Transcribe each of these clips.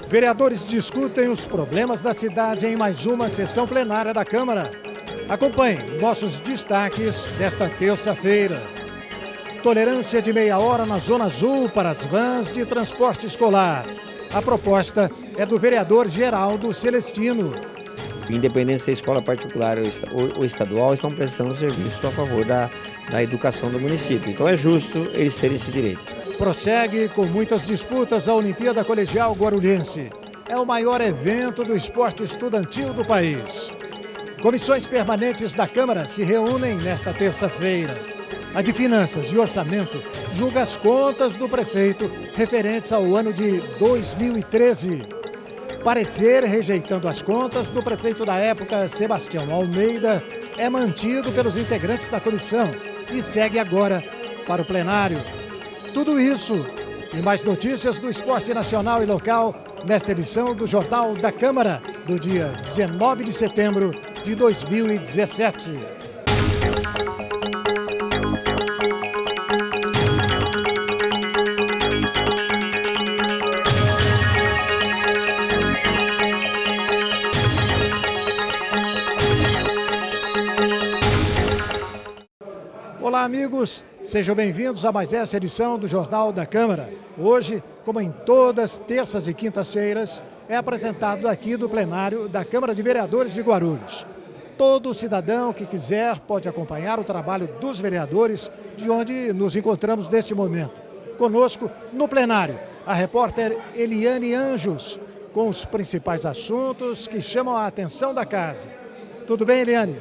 Vereadores discutem os problemas da cidade em mais uma sessão plenária da Câmara. Acompanhe nossos destaques desta terça-feira. Tolerância de meia hora na Zona Azul para as vans de transporte escolar. A proposta é do vereador Geraldo Celestino. Independente se é escola particular ou estadual, estão prestando serviço a favor da educação do município. Então é justo eles terem esse direito. Prossegue com muitas disputas a Olimpíada Colegial Guarulhense. É o maior evento do esporte estudantil do país. Comissões permanentes da Câmara se reúnem nesta terça-feira. A de Finanças e Orçamento julga as contas do prefeito referentes ao ano de 2013. Parecer rejeitando as contas do prefeito da época, Sebastião Almeida, é mantido pelos integrantes da comissão e segue agora para o plenário. Tudo isso e mais notícias do esporte nacional e local nesta edição do Jornal da Câmara, do dia 19 de setembro de 2017. Olá, amigos. Sejam bem-vindos a mais essa edição do Jornal da Câmara. Hoje, como em todas terças e quintas-feiras, é apresentado aqui do plenário da Câmara de Vereadores de Guarulhos. Todo cidadão que quiser pode acompanhar o trabalho dos vereadores de onde nos encontramos neste momento. Conosco, no plenário, a repórter Eliane Anjos, com os principais assuntos que chamam a atenção da casa. Tudo bem, Eliane?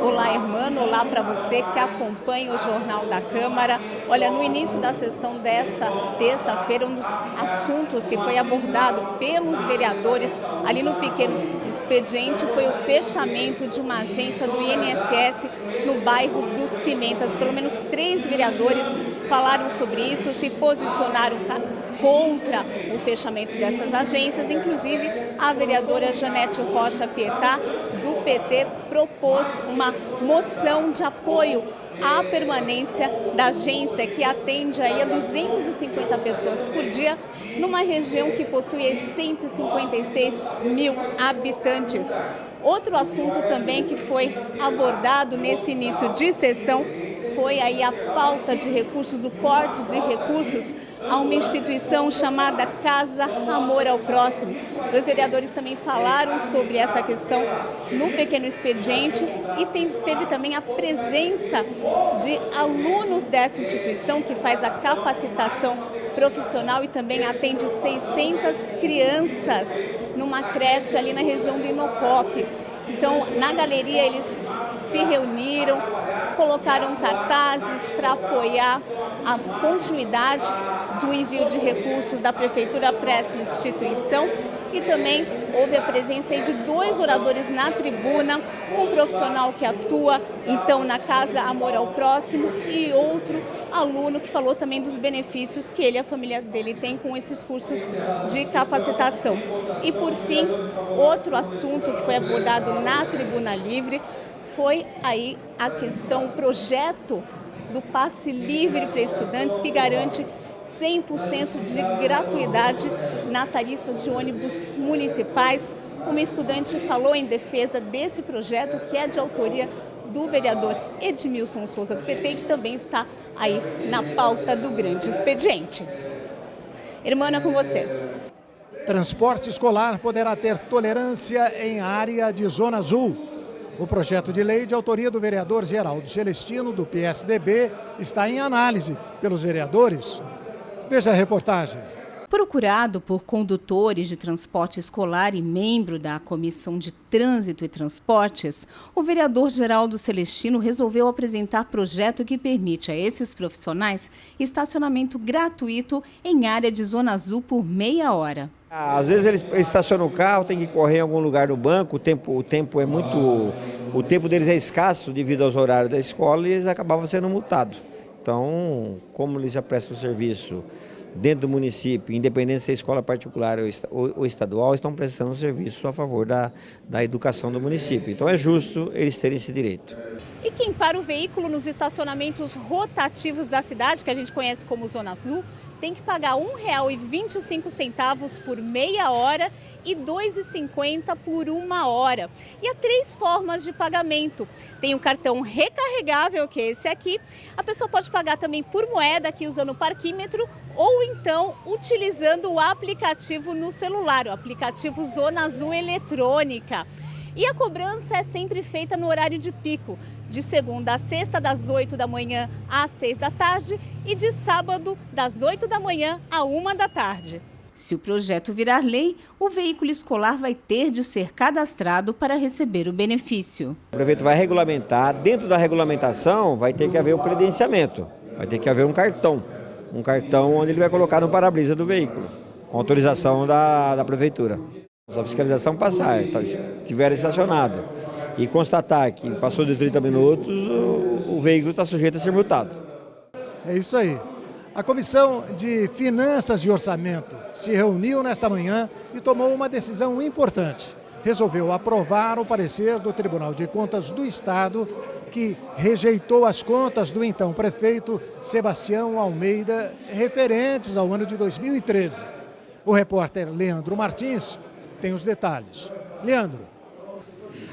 Olá, irmão, olá para você que acompanha o Jornal da Câmara. Olha, no início da sessão desta terça-feira, um dos assuntos que foi abordado pelos vereadores ali no pequeno expediente foi o fechamento de uma agência do INSS no bairro dos Pimentas. Pelo menos 3 vereadores falaram sobre isso, se posicionaram contra o fechamento dessas agências. Inclusive, a vereadora Janete Rocha Pietá, do PT, propôs uma moção de apoio à permanência da agência, que atende aí a 250 pessoas por dia, numa região que possui 156 mil habitantes. Outro assunto também que foi abordado nesse início de sessão foi aí a falta de recursos, o corte de recursos a uma instituição chamada Casa Amor ao Próximo. Os vereadores também falaram sobre essa questão no pequeno expediente e teve também a presença de alunos dessa instituição que faz a capacitação profissional e também atende 600 crianças numa creche ali na região do Inocop. Então, na galeria eles se reuniram, colocaram cartazes para apoiar a continuidade do envio de recursos da Prefeitura para essa instituição e também houve a presença de 2 oradores na tribuna, um profissional que atua então na Casa Amor ao Próximo e outro aluno que falou também dos benefícios que ele e a família dele tem com esses cursos de capacitação. E por fim, outro assunto que foi abordado na Tribuna Livre foi aí a questão, o projeto do passe livre para estudantes que garante 100% de gratuidade na tarifa de ônibus municipais. Uma estudante falou em defesa desse projeto, que é de autoria do vereador Edmilson Souza, do PT, que também está aí na pauta do grande expediente. Irmã, com você. Transporte escolar poderá ter tolerância em área de Zona Azul. O projeto de lei de autoria do vereador Geraldo Celestino, do PSDB, está em análise pelos vereadores. Veja a reportagem. Procurado por condutores de transporte escolar e membro da Comissão de Trânsito e Transportes, o vereador Geraldo Celestino resolveu apresentar projeto que permite a esses profissionais estacionamento gratuito em área de Zona Azul por meia hora. Às vezes eles estacionam o carro, tem que correr em algum lugar no banco, o tempo deles é escasso devido aos horários da escola e eles acabavam sendo multados. Então, como eles já prestam serviço dentro do município, independente se é escola particular ou estadual, estão prestando serviço a favor da educação do município. Então é justo eles terem esse direito. E quem para o veículo nos estacionamentos rotativos da cidade, que a gente conhece como Zona Azul, tem que pagar R$ 1,25 por meia hora e R$ 2,50 por 1 hora. E há 3 formas de pagamento. Tem o cartão recarregável, que é esse aqui. A pessoa pode pagar também por moeda, aqui usando o parquímetro, ou então utilizando o aplicativo no celular, o aplicativo Zona Azul Eletrônica. E a cobrança é sempre feita no horário de pico, de segunda a sexta, das 8 da manhã às 6 da tarde e de sábado, das 8 da manhã à 1 da tarde. Se o projeto virar lei, o veículo escolar vai ter de ser cadastrado para receber o benefício. O prefeito vai regulamentar, dentro da regulamentação vai ter que haver o credenciamento, vai ter que haver um cartão onde ele vai colocar no para-brisa do veículo, com autorização da prefeitura. Se a fiscalização passar, estiver estacionado e constatar que passou de 30 minutos, o veículo está sujeito a ser multado. É isso aí. A Comissão de Finanças e Orçamento se reuniu nesta manhã e tomou uma decisão importante. Resolveu aprovar o parecer do Tribunal de Contas do Estado, que rejeitou as contas do então prefeito Sebastião Almeida, referentes ao ano de 2013. O repórter Leandro Martins tem os detalhes. Leandro.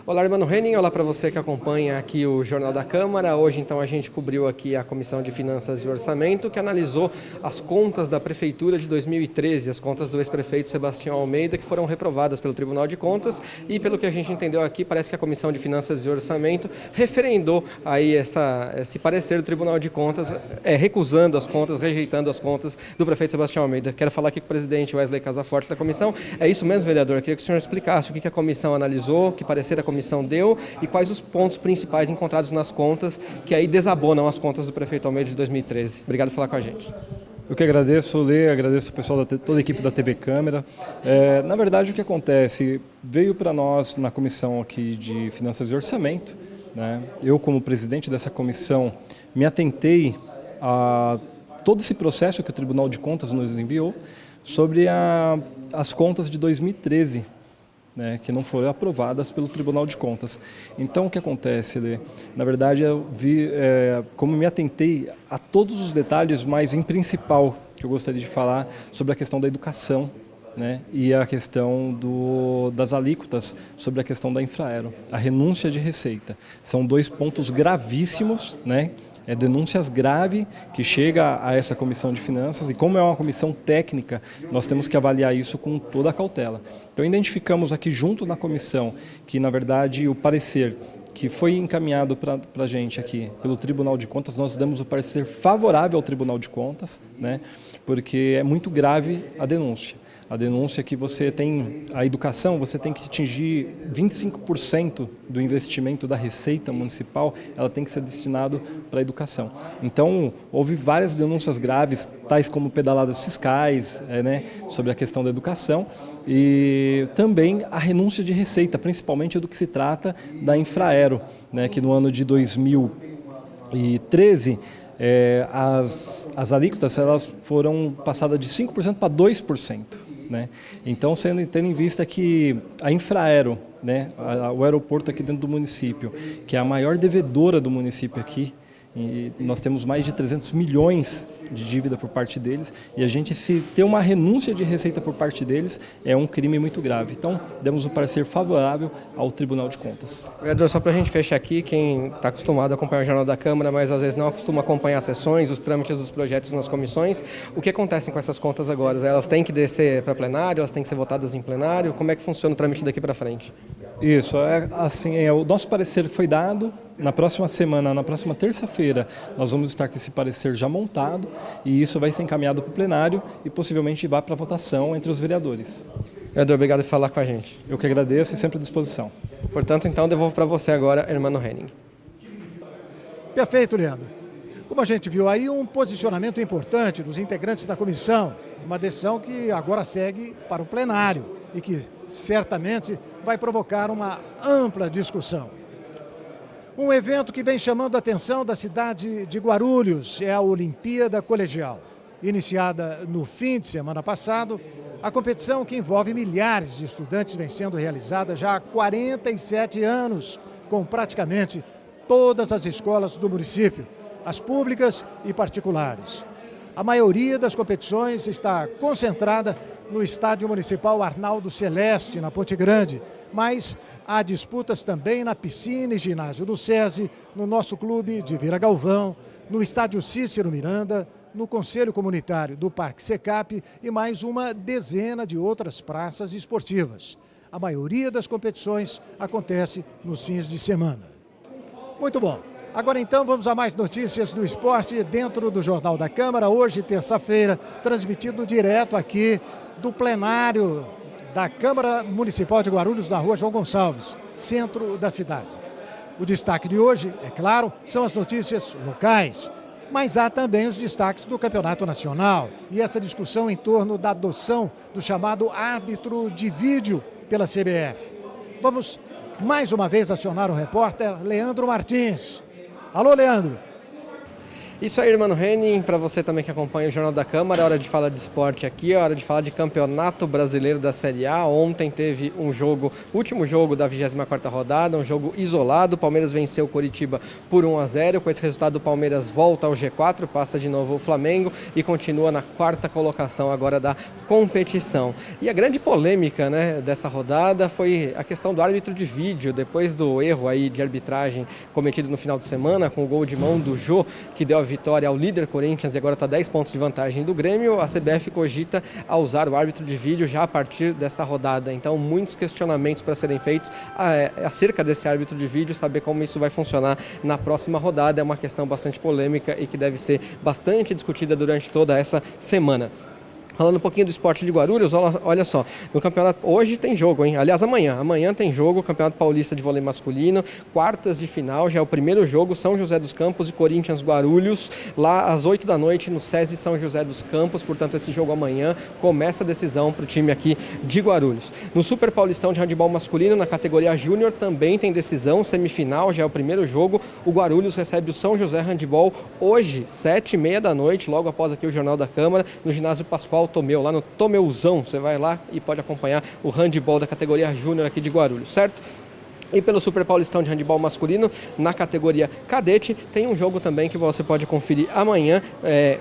Olá, Hermano Henning, olá para você que acompanha aqui o Jornal da Câmara. Hoje, então, a gente cobriu aqui a Comissão de Finanças e Orçamento, que analisou as contas da Prefeitura de 2013, as contas do ex-prefeito Sebastião Almeida, que foram reprovadas pelo Tribunal de Contas, e pelo que a gente entendeu aqui, parece que a Comissão de Finanças e Orçamento referendou aí esse parecer do Tribunal de Contas, recusando as contas, rejeitando as contas do prefeito Sebastião Almeida. Quero falar aqui com o presidente Wesley Casaforte da comissão. É isso mesmo, vereador? Eu queria que o senhor explicasse o que a comissão analisou, que parecer a comissão deu e quais os pontos principais encontrados nas contas que aí desabonam as contas do prefeito Almeida de 2013. Obrigado por falar com a gente. Eu que agradeço, Lê, agradeço o pessoal, toda a equipe da TV Câmara. Na verdade, o que acontece, veio para nós na comissão aqui de Finanças e Orçamento, né? Eu, como presidente dessa comissão, me atentei a todo esse processo que o Tribunal de Contas nos enviou sobre as contas de 2013, né, que não foram aprovadas pelo Tribunal de Contas. Então, o que acontece, Lê? Na verdade, eu vi, como me atentei a todos os detalhes, mas em principal, que eu gostaria de falar sobre a questão da educação, né, e a questão das alíquotas, sobre a questão da Infraero, a renúncia de receita. São 2 pontos gravíssimos, né? Denúncias graves que chega a essa comissão de finanças, e como é uma comissão técnica, nós temos que avaliar isso com toda a cautela. Então identificamos aqui junto na comissão que, na verdade, o parecer que foi encaminhado para a gente aqui pelo Tribunal de Contas, nós demos o parecer favorável ao Tribunal de Contas, né, porque é muito grave a denúncia. A denúncia é que você tem, a educação, você tem que atingir 25% do investimento da receita municipal, ela tem que ser destinado para a educação. Então, houve várias denúncias graves, tais como pedaladas fiscais, né, sobre a questão da educação, e também a renúncia de receita, principalmente do que se trata da Infraero, né, que no ano de 2013, as alíquotas elas foram passadas de 5% para 2%. Né? Então, tendo em vista que a Infraero, né, o aeroporto aqui dentro do município, que é a maior devedora do município aqui, e nós temos mais de 300 milhões de dívida por parte deles, e a gente, se ter uma renúncia de receita por parte deles, é um crime muito grave. Então, demos um parecer favorável ao Tribunal de Contas. Vereador, só para a gente fechar aqui, quem está acostumado a acompanhar o Jornal da Câmara, mas às vezes não acostuma acompanhar as sessões, os trâmites dos projetos nas comissões, o que acontece com essas contas agora? Elas têm que descer para plenário, elas têm que ser votadas em plenário? Como é que funciona o trâmite daqui para frente? Isso, o nosso parecer foi dado. Na próxima semana, na próxima terça-feira, nós vamos estar com esse parecer já montado, e isso vai ser encaminhado para o plenário e possivelmente vá para a votação entre os vereadores. Vereador, obrigado por falar com a gente. Eu que agradeço e sempre à disposição. Portanto, então, devolvo para você agora, Hermano Henning. Perfeito, Leandro. Como a gente viu aí, um posicionamento importante dos integrantes da comissão, uma decisão que agora segue para o plenário e que certamente vai provocar uma ampla discussão. Um evento que vem chamando a atenção da cidade de Guarulhos é a Olimpíada Colegial. Iniciada no fim de semana passado, a competição, que envolve milhares de estudantes, vem sendo realizada já há 47 anos, com praticamente todas as escolas do município, as públicas e particulares. A maioria das competições está concentrada no Estádio Municipal Arnaldo Celeste, na Ponte Grande, mas há disputas também na piscina e ginásio do SESI, no nosso clube de Vila Galvão, no Estádio Cícero Miranda, no Conselho Comunitário do Parque Secap e mais uma dezena de outras praças esportivas. A maioria das competições acontece nos fins de semana. Muito bom. Agora então vamos a mais notícias do esporte dentro do Jornal da Câmara, hoje terça-feira, transmitido direto aqui do plenário da Câmara Municipal de Guarulhos, na rua João Gonçalves, centro da cidade. O destaque de hoje, é claro, são as notícias locais, mas há também os destaques do Campeonato Nacional e essa discussão em torno da adoção do chamado árbitro de vídeo pela CBF. Vamos mais uma vez acionar o repórter Leandro Martins. Alô, Leandro. Isso aí, Hermano Henning, para você também que acompanha o Jornal da Câmara, é hora de falar de esporte aqui, é hora de falar de Campeonato Brasileiro da Série A. Ontem teve um jogo, último jogo da 24ª rodada, um jogo isolado. O Palmeiras venceu o Coritiba por 1-0. Com esse resultado, o Palmeiras volta ao G4, passa de novo o Flamengo e continua na 4ª colocação agora da competição. E a grande polêmica, né, dessa rodada foi a questão do árbitro de vídeo, depois do erro aí de arbitragem cometido no final de semana, com o gol de mão do Jô, que deu a vitória ao líder Corinthians e agora está 10 pontos de vantagem do Grêmio. A CBF cogita a usar o árbitro de vídeo já a partir dessa rodada. Então, muitos questionamentos para serem feitos acerca desse árbitro de vídeo, saber como isso vai funcionar na próxima rodada. É uma questão bastante polêmica e que deve ser bastante discutida durante toda essa semana. Falando um pouquinho do esporte de Guarulhos, olha só, no campeonato, hoje tem jogo, hein? Aliás, amanhã tem jogo, Campeonato Paulista de Vôlei Masculino, quartas de final, já é o primeiro jogo, São José dos Campos e Corinthians Guarulhos, lá às 8 da noite no SESI São José dos Campos, portanto esse jogo amanhã começa a decisão para o time aqui de Guarulhos. No Super Paulistão de Handebol Masculino, na categoria Júnior, também tem decisão, semifinal, já é o primeiro jogo, o Guarulhos recebe o São José Handebol hoje, 7h30 da noite, logo após aqui o Jornal da Câmara, no ginásio Pascoal Tomeu, lá no Tomeuzão. Você vai lá e pode acompanhar o handebol da categoria Júnior aqui de Guarulhos, certo? E pelo Super Paulistão de Handebol Masculino, na categoria Cadete, tem um jogo também que você pode conferir amanhã.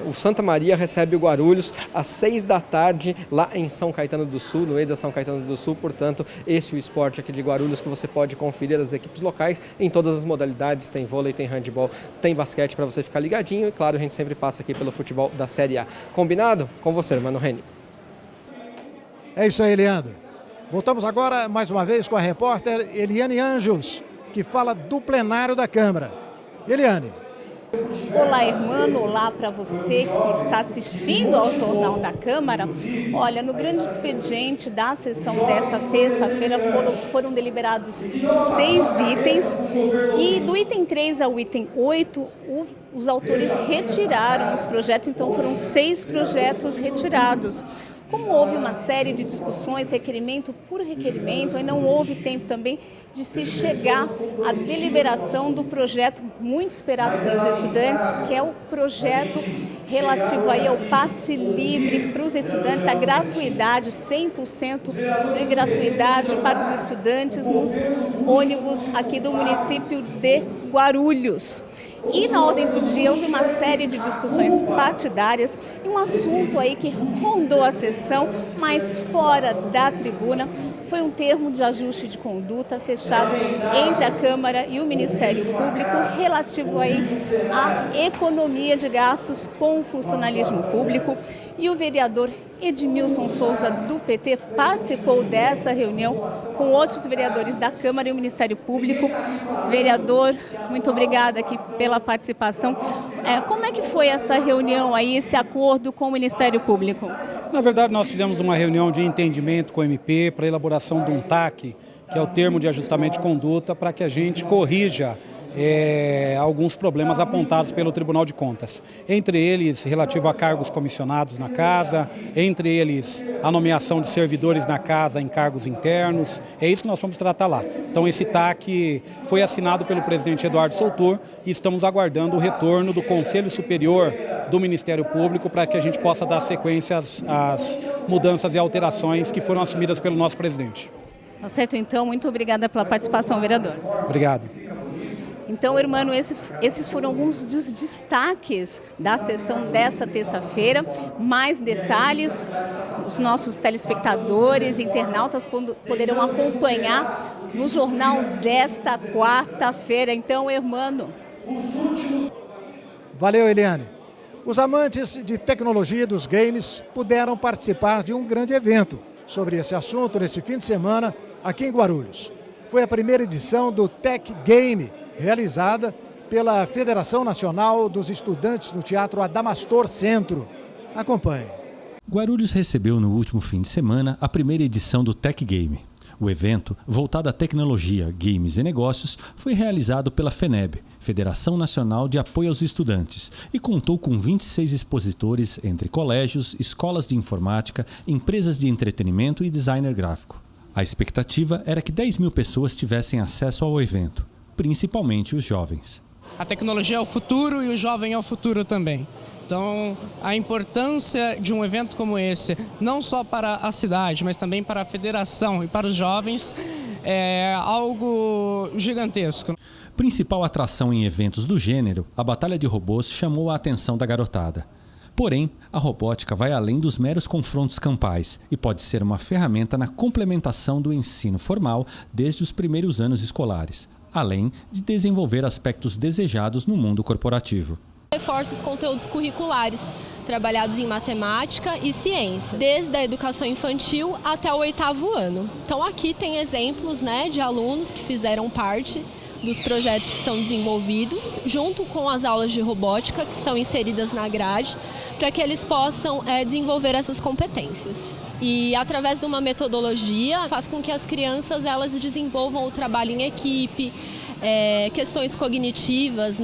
O Santa Maria recebe o Guarulhos às 6 da tarde, lá em São Caetano do Sul, no EDA São Caetano do Sul. Portanto, esse é o esporte aqui de Guarulhos que você pode conferir as equipes locais em todas as modalidades. Tem vôlei, tem handebol, tem basquete para você ficar ligadinho. E claro, a gente sempre passa aqui pelo futebol da Série A. Combinado? Com você, Hermano Henning. É isso aí, Leandro. Voltamos agora, mais uma vez, com a repórter Eliane Anjos, que fala do plenário da Câmara. Eliane. Olá, Hermano, olá para você que está assistindo ao Jornal da Câmara. Olha, no grande expediente da sessão desta terça-feira foram deliberados 6 itens e do item 3 ao item 8, os autores retiraram os projetos, então foram 6 projetos retirados. Como houve uma série de discussões, requerimento por requerimento, aí não houve tempo também de se chegar à deliberação do projeto muito esperado pelos estudantes, que é o projeto relativo aí ao passe livre para os estudantes, a gratuidade, 100% de gratuidade para os estudantes nos ônibus aqui do município de Guarulhos. E na ordem do dia houve uma série de discussões partidárias e um assunto aí que rondou a sessão, mas fora da tribuna, foi um termo de ajuste de conduta fechado entre a Câmara e o Ministério Público relativo aí à economia de gastos com o funcionalismo público. E o vereador Edmilson Souza, do PT, participou dessa reunião com outros vereadores da Câmara e o Ministério Público. Vereador, muito obrigada aqui pela participação. Como é que foi essa reunião aí, esse acordo com o Ministério Público? Na verdade, nós fizemos uma reunião de entendimento com o MP para a elaboração de um TAC, que é o termo de ajustamento de conduta, para que a gente corrija alguns problemas apontados pelo Tribunal de Contas. Entre eles, relativo a cargos comissionados na casa, entre eles a nomeação de servidores na casa em cargos internos. É isso que nós vamos tratar lá. Então esse TAC foi assinado pelo presidente Eduardo Soutor e estamos aguardando o retorno do Conselho Superior do Ministério Público para que a gente possa dar sequência às mudanças e alterações que foram assumidas pelo nosso presidente. Tá certo, então. Muito obrigada pela participação, vereador. Obrigado. Então, Hermano, esses foram alguns dos destaques da sessão dessa terça-feira. Mais detalhes, os nossos telespectadores, internautas poderão acompanhar no jornal desta quarta-feira. Então, Hermano. Valeu, Eliane. Os amantes de tecnologia e dos games puderam participar de um grande evento sobre esse assunto neste fim de semana aqui em Guarulhos. Foi a primeira edição do Tech Game, realizada pela Federação Nacional dos Estudantes do Teatro Adamastor Centro. Acompanhe. Guarulhos recebeu no último fim de semana a primeira edição do Tech Game. O evento, voltado à tecnologia, games e negócios, foi realizado pela FENEB, Federação Nacional de Apoio aos Estudantes, e contou com 26 expositores entre colégios, escolas de informática, empresas de entretenimento e designer gráfico. A expectativa era que 10 mil pessoas tivessem acesso ao evento, principalmente os jovens. A tecnologia é o futuro e o jovem é o futuro também. Então, a importância de um evento como esse, não só para a cidade, mas também para a federação e para os jovens, é algo gigantesco. Principal atração em eventos do gênero, a Batalha de Robôs chamou a atenção da garotada. Porém, a robótica vai além dos meros confrontos campais e pode ser uma ferramenta na complementação do ensino formal desde os primeiros anos escolares, além de desenvolver aspectos desejados no mundo corporativo. Reforça os conteúdos curriculares, trabalhados em matemática e ciência, desde a educação infantil até o 8º ano. Então aqui tem exemplos, de alunos que fizeram parte dos projetos que são desenvolvidos, junto com as aulas de robótica que são inseridas na grade, para que eles possam desenvolver essas competências. E através de uma metodologia, faz com que as crianças elas desenvolvam o trabalho em equipe, questões cognitivas,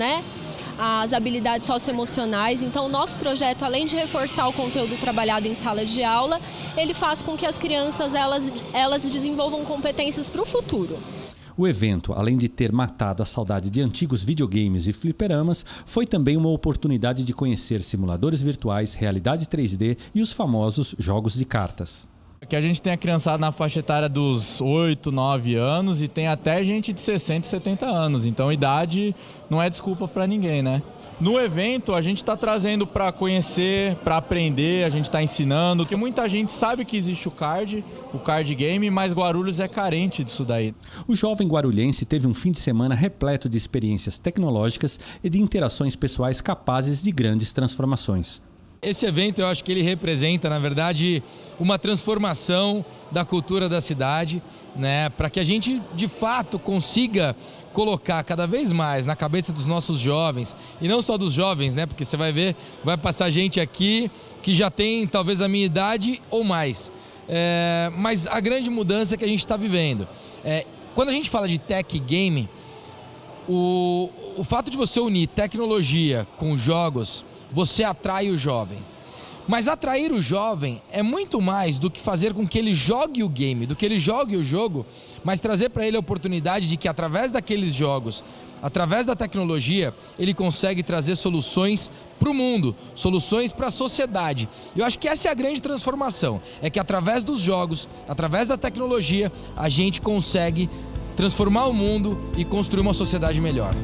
as habilidades socioemocionais. Então, o nosso projeto, além de reforçar o conteúdo trabalhado em sala de aula, ele faz com que as crianças elas desenvolvam competências para o futuro. O evento, além de ter matado a saudade de antigos videogames e fliperamas, foi também uma oportunidade de conhecer simuladores virtuais, realidade 3D e os famosos jogos de cartas. Aqui a gente tem a criançada na faixa etária dos 8, 9 anos e tem até gente de 60 e 70 anos, então idade não é desculpa para ninguém, No evento a gente está trazendo para conhecer, para aprender, a gente está ensinando, porque muita gente sabe que existe o card game, mas Guarulhos é carente disso daí. O jovem guarulhense teve um fim de semana repleto de experiências tecnológicas e de interações pessoais capazes de grandes transformações. Esse evento eu acho que ele representa, na verdade, uma transformação da cultura da cidade, para que a gente, de fato, consiga colocar cada vez mais na cabeça dos nossos jovens, e não só dos jovens, porque você vai ver, vai passar gente aqui que já tem talvez a minha idade ou mais. Mas a grande mudança que a gente está vivendo. Quando a gente fala de tech game, o fato de você unir tecnologia com jogos, você atrai o jovem. Mas atrair o jovem é muito mais do que fazer com que ele jogue o game, do que ele jogue o jogo, mas trazer para ele a oportunidade de que através daqueles jogos, através da tecnologia, ele consegue trazer soluções para o mundo, soluções para a sociedade. Eu acho que essa é a grande transformação, é que através dos jogos, através da tecnologia, a gente consegue transformar o mundo e construir uma sociedade melhor.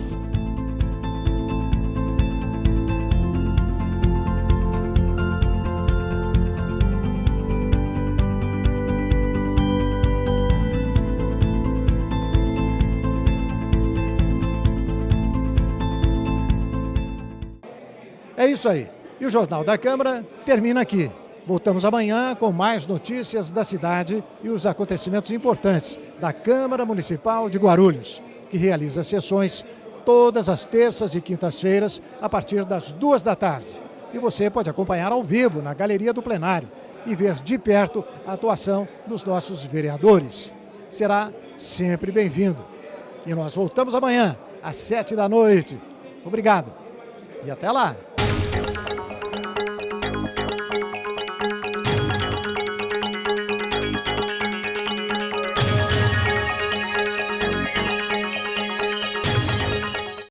É isso aí. E o Jornal da Câmara termina aqui. Voltamos amanhã com mais notícias da cidade e os acontecimentos importantes da Câmara Municipal de Guarulhos, que realiza sessões todas as terças e quintas-feiras a partir das 2 da tarde. E você pode acompanhar ao vivo na Galeria do Plenário e ver de perto a atuação dos nossos vereadores. Será sempre bem-vindo. E nós voltamos amanhã às 7 da noite. Obrigado e até lá!